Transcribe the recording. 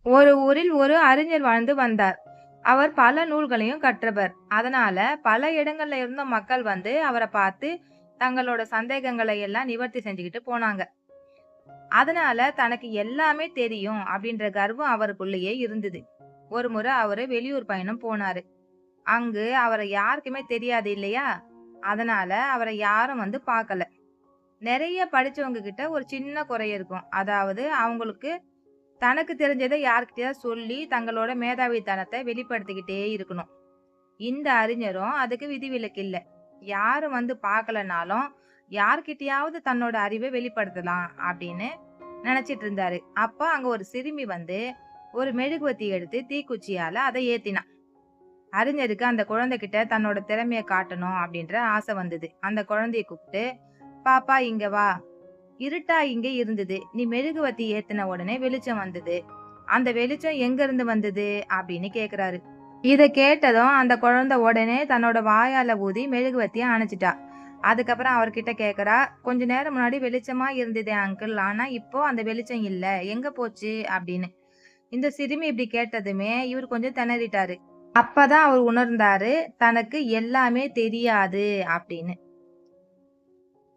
ஒரு ஊரில் ஒரு அறிஞர் வாழ்ந்து வந்தார். அவர் பல நூல்களையும் கற்றவர். அதனால பல இடங்கள்ல இருந்த மக்கள் வந்து அவரை பார்த்து தங்களோட சந்தேகங்களை எல்லாம் நிவர்த்தி செஞ்சுக்கிட்டு போனாங்க. அதனால தனக்கு எல்லாமே தெரியும் அப்படின்ற கர்வம் அவருக்குள்ளேயே இருந்தது. ஒரு முறை அவரு வெளியூர் பயணம் போனாரு. அங்கு அவரை யாருக்குமே தெரியாது இல்லையா? அதனால அவரை யாரும் வந்து பார்க்கல. நிறைய படிச்சவங்க கிட்ட ஒரு சின்ன குறை இருக்கும். அதாவது அவங்களுக்கு தனக்கு தெரிஞ்சத யார்கிட்டயாவது சொல்லி தங்களோட மேதாவித்தனத்தை வெளிப்படுத்திக்கிட்டே இருக்கணும். இந்த அறிஞரும் அதுக்கு விதிவிலக்கு இல்ல. யாரும் வந்து பார்க்கலனாலும் யார்கிட்டயாவது தன்னோட அறிவை வெளிப்படுத்தலாம் அப்படின்னு நினைச்சிட்டு இருந்தாரு. அப்ப அங்க ஒரு சிறுமி வந்து ஒரு மெழுகுவர்த்தி எடுத்து தீக்குச்சியால அதை ஏத்தினா. அறிஞருக்கு அந்த குழந்தைகிட்ட தன்னோட திறமைய காட்டணும் அப்படின்ற ஆசை வந்தது. அந்த குழந்தைய கூப்பிட்டு, "பாப்பா இங்க வா. இருட்டா இங்க இருந்தது. நீ மெழுகுவர்த்தி ஏத்துன உடனே வெளிச்சம் வந்தது. அந்த வெளிச்சம் எங்க இருந்து வந்தது?" அப்படின்னு கேக்குறாரு. இத கேட்டதும் அந்த குழந்தை உடனே தன்னோட வாயால ஊதி மெழுகுவர்த்திய அணைச்சிட்டா. அதுக்கப்புறம் அவர்கிட்ட கேக்குறா, "கொஞ்ச நேரம் முன்னாடி வெளிச்சமா இருந்ததே அங்கிள். ஆனா இப்போ அந்த வெளிச்சம் இல்ல. எங்க போச்சு?" அப்படின்னு. இந்த சிறுமி இப்படி கேட்டதுமே இவர் கொஞ்சம் திணறிட்டாரு. அப்பதான் அவர் உணர்ந்தாரு, தனக்கு எல்லாமே தெரியாது அப்படின்னு.